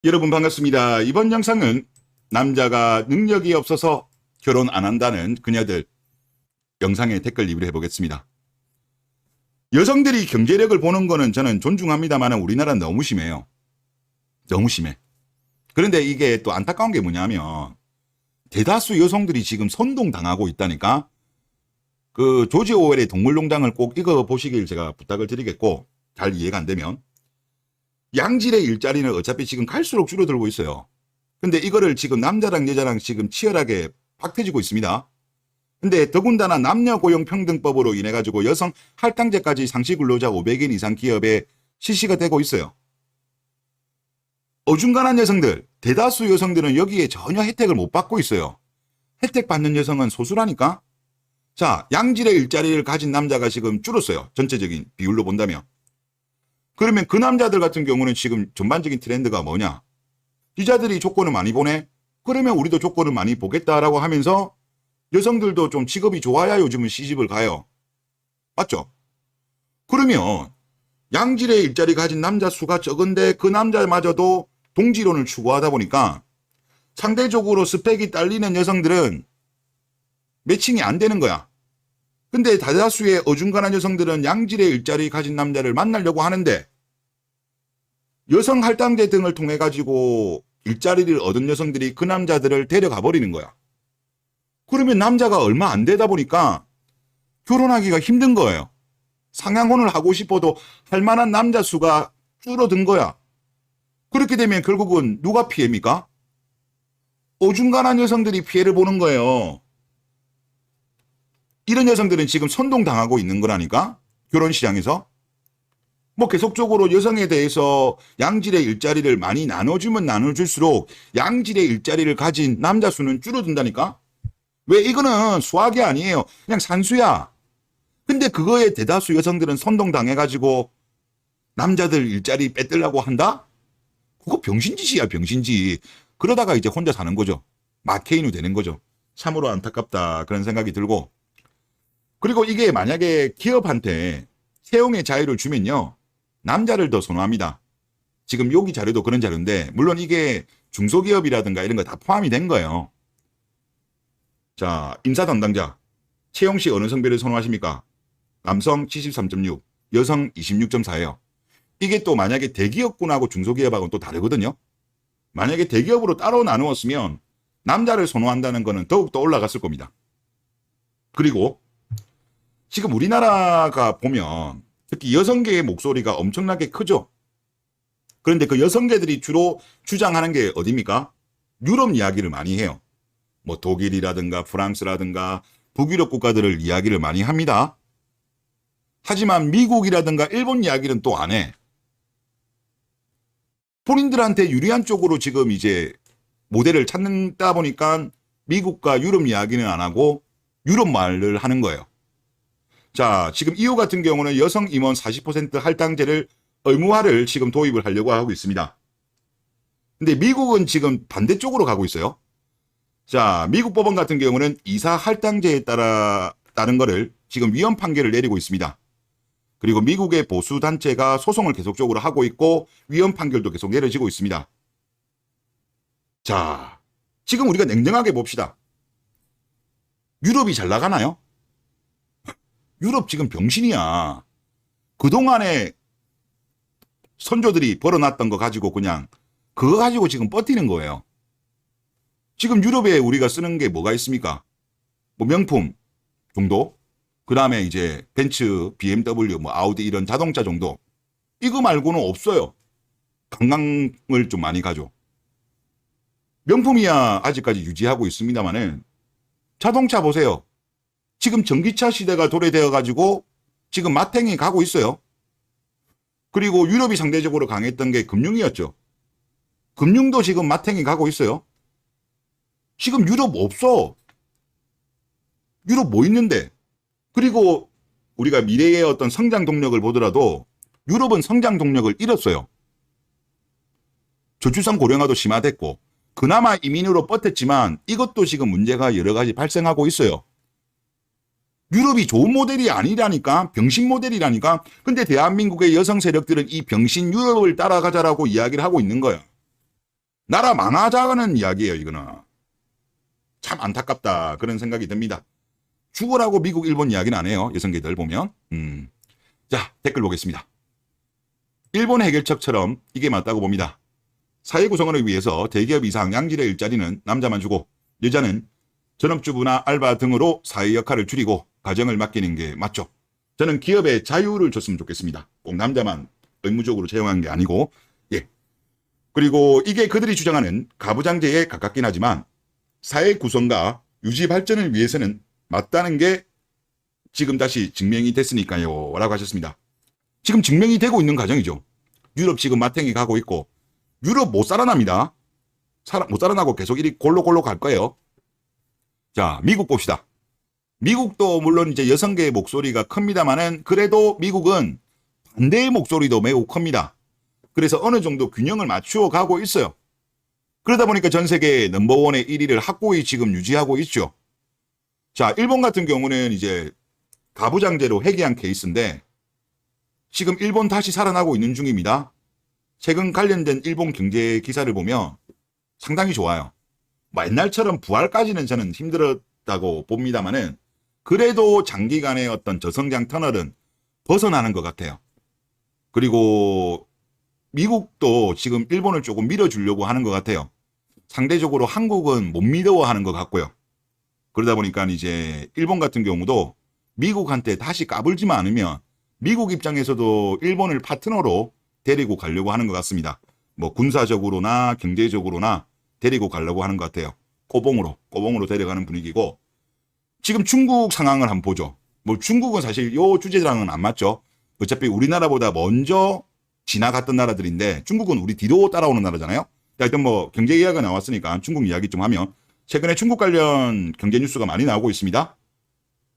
여러분 반갑습니다. 이번 영상은 남자가 능력이 없어서 결혼 안 한다는 그녀들 영상에 댓글 리뷰를 해보겠습니다. 여성들이 경제력을 보는 거는 저는 존중합니다만 우리나라는 너무 심해요. 너무 심해. 그런데 이게 또 안타까운 게 뭐냐면 대다수 여성들이 지금 선동당하고 있다니까. 그 조지 오웰의 동물농장을 꼭 이거 보시길 제가 부탁을 드리겠고, 잘 이해가 안 되면 양질의 일자리는 어차피 지금 갈수록 줄어들고 있어요. 근데 이거를 지금 남자랑 여자랑 지금 치열하게 박태지고 있습니다. 근데 더군다나 남녀고용평등법으로 인해 가지고 여성 할당제까지 상시근로자 500인 이상 기업에 실시가 되고 있어요. 어중간한 여성들, 대다수 여성들은 여기에 전혀 혜택을 못 받고 있어요. 혜택 받는 여성은 소수라니까. 자, 양질의 일자리를 가진 남자가 지금 줄었어요. 전체적인 비율로 본다면. 그러면 그 남자들 같은 경우는 지금 전반적인 트렌드가 뭐냐? 여자들이 조건을 많이 보내? 그러면 우리도 조건을 많이 보겠다라고 하면서 여성들도 좀 직업이 좋아야 요즘은 시집을 가요. 맞죠? 그러면 양질의 일자리 가진 남자 수가 적은데 그 남자마저도 동질혼을 추구하다 보니까 상대적으로 스펙이 딸리는 여성들은 매칭이 안 되는 거야. 근데 다다수의 어중간한 여성들은 양질의 일자리 가진 남자를 만나려고 하는데 여성 할당제 등을 통해 가지고 일자리를 얻은 여성들이 그 남자들을 데려가 버리는 거야. 그러면 남자가 얼마 안 되다 보니까 결혼하기가 힘든 거예요. 상향혼을 하고 싶어도 할 만한 남자 수가 줄어든 거야. 그렇게 되면 결국은 누가 피해입니까? 어중간한 여성들이 피해를 보는 거예요. 이런 여성들은 지금 선동당하고 있는 거라니까. 결혼 시장에서. 뭐 계속적으로 여성에 대해서 양질의 일자리를 많이 나눠주면 나눠줄수록 양질의 일자리를 가진 남자 수는 줄어든다니까. 왜? 이거는 수학이 아니에요. 그냥 산수야. 근데 그거에 대다수 여성들은 선동당해가지고 남자들 일자리 뺏으려고 한다? 그거 병신짓이야, 병신짓. 그러다가 이제 혼자 사는 거죠. 마케인이 되는 거죠. 참으로 안타깝다 그런 생각이 들고. 그리고 이게 만약에 기업한테 채용의 자유를 주면요, 남자를 더 선호합니다. 지금 여기 자료도 그런 자료인데 물론 이게 중소기업이라든가 이런 거 다 포함이 된 거예요. 자, 인사 담당자 채용 시 어느 성별을 선호하십니까? 남성 73.6, 여성 26.4예요. 이게 또 만약에 대기업군하고 중소기업하고는 또 다르거든요. 만약에 대기업으로 따로 나누었으면 남자를 선호한다는 거는 더욱더 올라갔을 겁니다. 그리고 지금 우리나라가 보면 특히 여성계의 목소리가 엄청나게 크죠. 그런데 그 여성계들이 주로 주장하는 게 어디입니까? 유럽 이야기를 많이 해요. 뭐 독일이라든가 프랑스라든가 북유럽 국가들을 이야기를 많이 합니다. 하지만 미국이라든가 일본 이야기는 또 안 해. 본인들한테 유리한 쪽으로 지금 이제 모델을 찾는다 보니까 미국과 유럽 이야기는 안 하고 유럽 말을 하는 거예요. 자, 지금 EU 같은 경우는 여성 임원 40% 할당제를 의무화를 지금 도입을 하려고 하고 있습니다. 근데 미국은 지금 반대쪽으로 가고 있어요. 자, 미국 법원 같은 경우는 이사 할당제에 따른 거를 지금 위헌 판결을 내리고 있습니다. 그리고 미국의 보수 단체가 소송을 계속적으로 하고 있고 위헌 판결도 계속 내려지고 있습니다. 자, 지금 우리가 냉정하게 봅시다. 유럽이 잘 나가나요? 유럽 지금 병신이야. 그동안에 선조들이 벌어놨던 거 가지고 그냥 그거 가지고 지금 버티는 거예요. 지금 유럽에 우리가 쓰는 게 뭐가 있습니까? 뭐 명품 정도? 그 다음에 이제 벤츠, BMW, 뭐 아우디 이런 자동차 정도. 이거 말고는 없어요. 관광을 좀 많이 가죠. 명품이야 아직까지 유지하고 있습니다만은 자동차 보세요. 지금 전기차 시대가 도래되어 가지고 지금 마탱이 가고 있어요. 그리고 유럽이 상대적으로 강했던 게 금융이었죠. 금융도 지금 마탱이 가고 있어요. 지금 유럽 없어. 유럽 뭐 있는데? 그리고 우리가 미래의 어떤 성장 동력을 보더라도 유럽은 성장 동력을 잃었어요. 저출산 고령화도 심화됐고 그나마 이민으로 버텼지만 이것도 지금 문제가 여러 가지 발생하고 있어요. 유럽이 좋은 모델이 아니라니까, 병신 모델이라니까. 근데 대한민국의 여성 세력들은 이 병신 유럽을 따라가자라고 이야기를 하고 있는 거야. 나라 망하자는 이야기예요. 이거는 참 안타깝다 그런 생각이 듭니다. 죽으라고 미국 일본 이야기는 안 해요. 여성계들 보면. 자, 댓글 보겠습니다. 일본 해결책처럼 이게 맞다고 봅니다. 사회 구성원을 위해서 대기업 이상 양질의 일자리는 남자만 주고 여자는 전업주부나 알바 등으로 사회 역할을 줄이고 가정을 맡기는 게 맞죠. 저는 기업에 자유를 줬으면 좋겠습니다. 꼭 남자만 의무적으로 채용하는 게 아니고. 예. 그리고 이게 그들이 주장하는 가부장제에 가깝긴 하지만 사회 구성과 유지 발전을 위해서는 맞다는 게 지금 다시 증명이 됐으니까요. 라고 하셨습니다. 지금 증명이 되고 있는 과정이죠. 유럽 지금 마탱이 가고 있고 유럽 못 살아납니다. 못 살아나고 계속 이리 골로 갈 거예요. 자, 미국 봅시다. 미국도 물론 이제 여성계의 목소리가 큽니다만은 그래도 미국은 반대의 목소리도 매우 큽니다. 그래서 어느 정도 균형을 맞추어 가고 있어요. 그러다 보니까 전 세계 넘버원의 1위를 확고히 지금 유지하고 있죠. 자, 일본 같은 경우는 이제 가부장제로 회귀한 케이스인데 지금 일본 다시 살아나고 있는 중입니다. 최근 관련된 일본 경제 기사를 보면 상당히 좋아요. 뭐 옛날처럼 부활까지는 저는 힘들었다고 봅니다만은 그래도 장기간의 어떤 저성장 터널은 벗어나는 것 같아요. 그리고 미국도 지금 일본을 조금 밀어주려고 하는 것 같아요. 상대적으로 한국은 못 믿어하는 것 같고요. 그러다 보니까 이제 일본 같은 경우도 미국한테 다시 까불지만 않으면 미국 입장에서도 일본을 파트너로 데리고 가려고 하는 것 같습니다. 뭐 군사적으로나 경제적으로나 데리고 가려고 하는 것 같아요. 꼬봉으로 데려가는 분위기고 지금 중국 상황을 한번 보죠. 뭐 중국은 사실 요 주제랑은 안 맞죠. 어차피 우리나라보다 먼저 지나갔던 나라들인데 중국은 우리 뒤로 따라오는 나라잖아요. 일단 뭐 경제 이야기가 나왔으니까 중국 이야기 좀 하면 최근에 중국 관련 경제 뉴스가 많이 나오고 있습니다.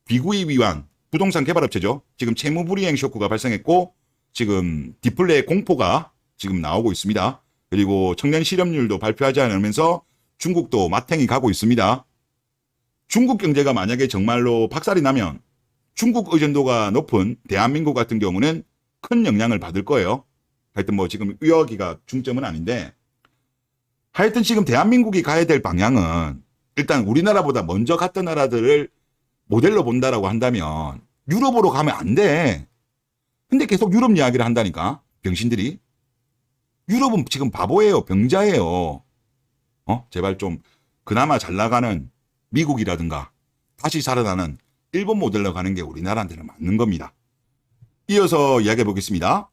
비구이 위완 부동산 개발업체죠. 지금 채무불이행 쇼크가 발생했고 지금 디플레 공포가 지금 나오고 있습니다. 그리고 청년 실업률도 발표하지 않으면서 중국도 마탱이 가고 있습니다. 중국 경제가 만약에 정말로 박살이 나면 중국 의존도가 높은 대한민국 같은 경우는 큰 영향을 받을 거예요. 하여튼 뭐 지금 여기가 중점은 아닌데 하여튼 지금 대한민국이 가야 될 방향은 일단 우리나라보다 먼저 갔던 나라들을 모델로 본다라고 한다면 유럽으로 가면 안 돼. 근데 계속 유럽 이야기를 한다니까 병신들이. 유럽은 지금 바보예요. 병자예요. 제발 좀 그나마 잘 나가는 미국이라든가 다시 살아나는 일본 모델로 가는 게 우리나라한테는 맞는 겁니다. 이어서 이야기해 보겠습니다.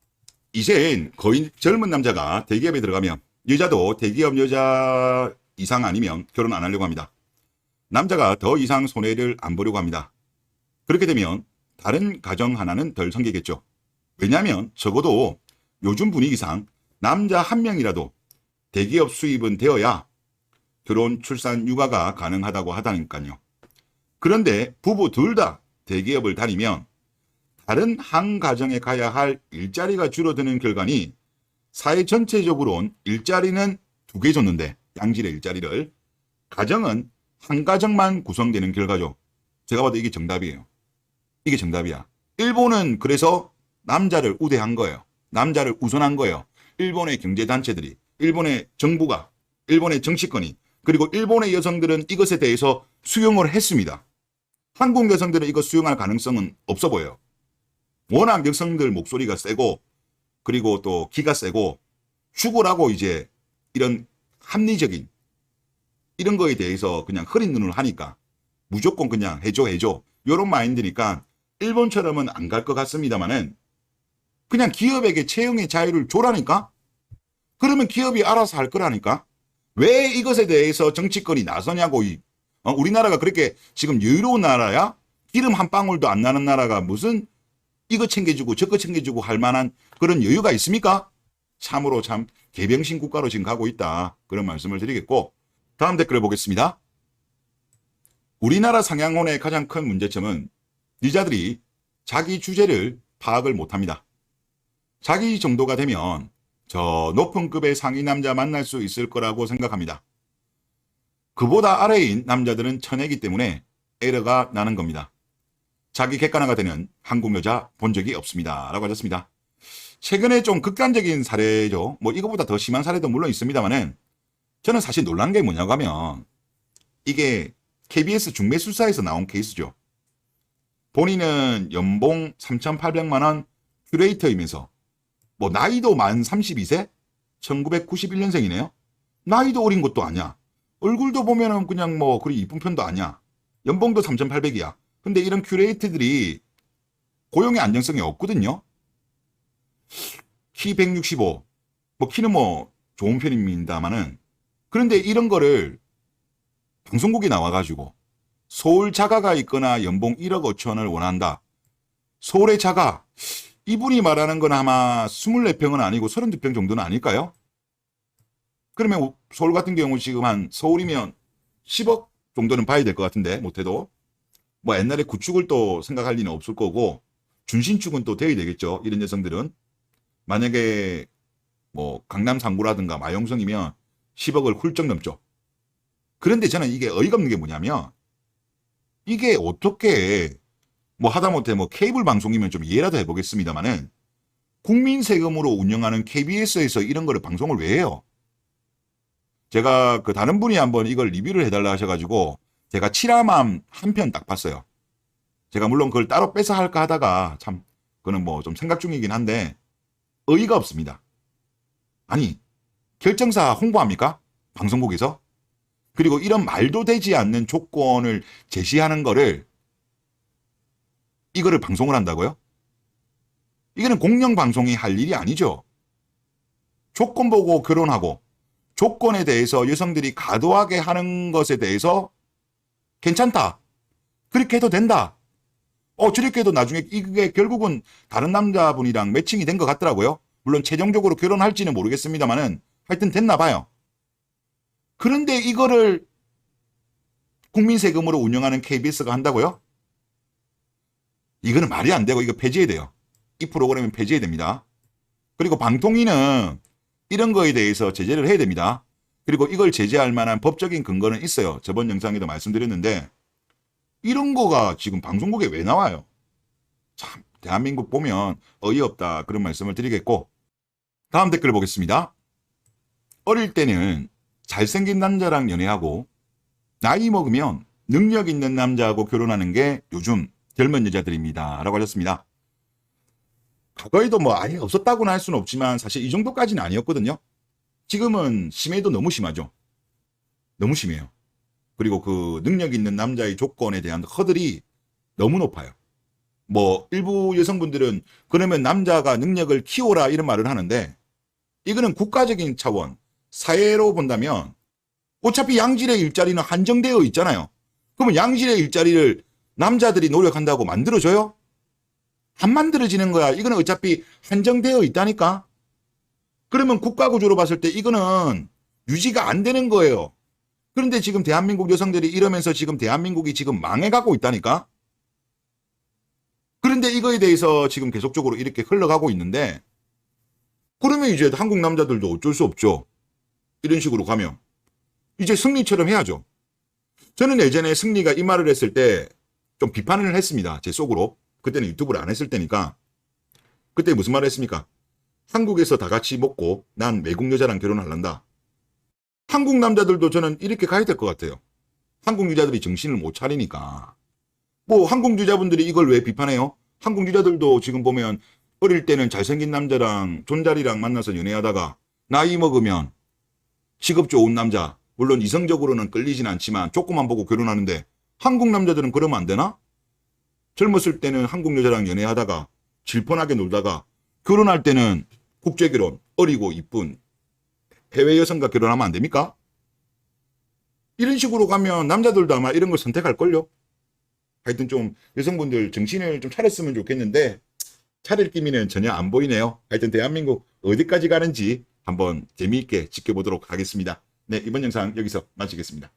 이젠 거의 젊은 남자가 대기업에 들어가면 여자도 대기업 여자 이상 아니면 결혼 안 하려고 합니다. 남자가 더 이상 손해를 안 보려고 합니다. 그렇게 되면 다른 가정 하나는 덜 생기겠죠. 왜냐하면 적어도 요즘 분위기상 남자 한 명이라도 대기업 수입은 되어야 결혼, 출산, 육아가 가능하다고 하다니까요. 그런데 부부 둘 다 대기업을 다니면 다른 한 가정에 가야 할 일자리가 줄어드는 결과니 사회 전체적으로는 일자리는 2개 줬는데 양질의 일자리를 가정은 한 가정만 구성되는 결과죠. 제가 봐도 이게 정답이에요. 이게 정답이야. 일본은 그래서 남자를 우대한 거예요. 남자를 우선한 거예요. 일본의 경제단체들이, 일본의 정부가, 일본의 정치권이, 그리고 일본의 여성들은 이것에 대해서 수용을 했습니다. 한국 여성들은 이거 수용할 가능성은 없어 보여요. 워낙 여성들 목소리가 세고 그리고 또 기가 세고 죽으라고 이제 이런 합리적인 이런 거에 대해서 그냥 흐린 눈을 하니까 무조건 그냥 해줘 이런 마인드니까 일본처럼은 안 갈 것 같습니다만은 그냥 기업에게 채용의 자유를 줘라니까. 그러면 기업이 알아서 할 거라니까. 왜 이것에 대해서 정치권이 나서냐고. 우리나라가 그렇게 지금 여유로운 나라야? 기름 한 방울도 안 나는 나라가 무슨 이거 챙겨주고 저거 챙겨주고 할 만한 그런 여유가 있습니까? 참으로 참 개병신 국가로 지금 가고 있다. 그런 말씀을 드리겠고 다음 댓글을 보겠습니다. 우리나라 상향혼의 가장 큰 문제점은 여자들이 자기 주제를 파악을 못합니다. 자기 정도가 되면 저 높은 급의 상위 남자 만날 수 있을 거라고 생각합니다. 그보다 아래인 남자들은 천해이기 때문에 에러가 나는 겁니다. 자기 객관화가 되는 한국 여자 본 적이 없습니다. 라고 하셨습니다. 최근에 좀 극단적인 사례죠. 뭐 이거보다 더 심한 사례도 물론 있습니다만은 저는 사실 놀란 게 뭐냐고 하면 이게 KBS 중매술사에서 나온 케이스죠. 본인은 연봉 3,800만 원 큐레이터이면서 뭐 나이도 만 32세? 1991년생이네요. 나이도 어린 것도 아니야. 얼굴도 보면은 그냥 뭐 그리 이쁜 편도 아니야. 연봉도 3,800이야. 근데 이런 큐레이터들이 고용의 안정성이 없거든요. 키 165. 뭐 키는 뭐 좋은 편입니다만은 그런데 이런 거를 방송국에 나와가지고 서울 자가가 있거나 연봉 1억 5천을 원한다. 서울의 자가 이분이 말하는 건 아마 24평은 아니고 32평 정도는 아닐까요? 그러면 서울 같은 경우 지금 한 서울이면 10억 정도는 봐야 될 것 같은데 못해도 뭐 옛날에 구축을 또 생각할 리는 없을 거고 준신축은 또 돼야 되겠죠. 이런 여성들은 만약에 뭐 강남 상구라든가 마용성이면 10억을 훌쩍 넘죠. 그런데 저는 이게 어이가 없는 게 뭐냐면 이게 어떻게 뭐 하다못해 뭐 케이블 방송이면 좀 이해라도 해보겠습니다만은 국민 세금으로 운영하는 KBS에서 이런 거를 방송을 왜 해요? 제가 그 다른 분이 한번 이걸 리뷰를 해달라 하셔가지고 제가 칠화맘 한 편 딱 봤어요. 제가 물론 그걸 따로 뺏어 할까 하다가 참 그거는 뭐 좀 생각 중이긴 한데 어이가 없습니다. 아니 결정사 홍보합니까? 방송국에서? 그리고 이런 말도 되지 않는 조건을 제시하는 거를 이거를 방송을 한다고요? 이거는 공영방송이 할 일이 아니죠. 조건 보고 결혼하고 조건에 대해서 여성들이 과도하게 하는 것에 대해서 괜찮다. 그렇게 해도 된다. 저렇게 해도 나중에 이게 결국은 다른 남자분이랑 매칭이 된 것 같더라고요. 물론 최종적으로 결혼할지는 모르겠습니다만은 하여튼 됐나 봐요. 그런데 이거를 국민 세금으로 운영하는 KBS가 한다고요? 이거는 말이 안 되고 이거 폐지해야 돼요. 이 프로그램은 폐지해야 됩니다. 그리고 방통위는 이런 거에 대해서 제재를 해야 됩니다. 그리고 이걸 제재할 만한 법적인 근거는 있어요. 저번 영상에도 말씀드렸는데 이런 거가 지금 방송국에 왜 나와요? 참 대한민국 보면 어이없다 그런 말씀을 드리겠고 다음 댓글 보겠습니다. 어릴 때는 잘생긴 남자랑 연애하고 나이 먹으면 능력 있는 남자하고 결혼하는 게 요즘 젊은 여자들입니다. 라고 하셨습니다. 과거에도 뭐 아예 없었다고는 할 수는 없지만 사실 이 정도까지는 아니었거든요. 지금은 심해도 너무 심하죠. 너무 심해요. 그리고 그 능력 있는 남자의 조건에 대한 허들이 너무 높아요. 뭐 일부 여성분들은 그러면 남자가 능력을 키워라 이런 말을 하는데 이거는 국가적인 차원, 사회로 본다면 어차피 양질의 일자리는 한정되어 있잖아요. 그러면 양질의 일자리를 남자들이 노력한다고 만들어줘요? 안 만들어지는 거야. 이거는 어차피 한정되어 있다니까. 그러면 국가 구조로 봤을 때 이거는 유지가 안 되는 거예요. 그런데 지금 대한민국 여성들이 이러면서 지금 대한민국이 지금 망해가고 있다니까. 그런데 이거에 대해서 지금 계속적으로 이렇게 흘러가고 있는데 그러면 이제 한국 남자들도 어쩔 수 없죠. 이런 식으로 가면 이제 승리처럼 해야죠. 저는 예전에 승리가 이 말을 했을 때 좀 비판을 했습니다. 제 속으로. 그때는 유튜브를 안 했을 때니까. 그때 무슨 말을 했습니까? 한국에서 다 같이 먹고 난 외국 여자랑 결혼할란다. 한국 남자들도 저는 이렇게 가야 될 것 같아요. 한국 여자들이 정신을 못 차리니까. 뭐 한국 여자분들이 이걸 왜 비판해요? 한국 여자들도 지금 보면 어릴 때는 잘생긴 남자랑 존잘이랑 만나서 연애하다가 나이 먹으면 직업 좋은 남자, 물론 이성적으로는 끌리진 않지만 조금만 보고 결혼하는데 한국 남자들은 그러면 안 되나? 젊었을 때는 한국 여자랑 연애하다가 질펀하게 놀다가 결혼할 때는 국제결혼, 어리고 이쁜 해외 여성과 결혼하면 안 됩니까? 이런 식으로 가면 남자들도 아마 이런 걸 선택할걸요? 하여튼 좀 여성분들 정신을 좀 차렸으면 좋겠는데 차릴 기미는 전혀 안 보이네요. 하여튼 대한민국 어디까지 가는지 한번 재미있게 지켜보도록 하겠습니다. 네, 이번 영상 여기서 마치겠습니다.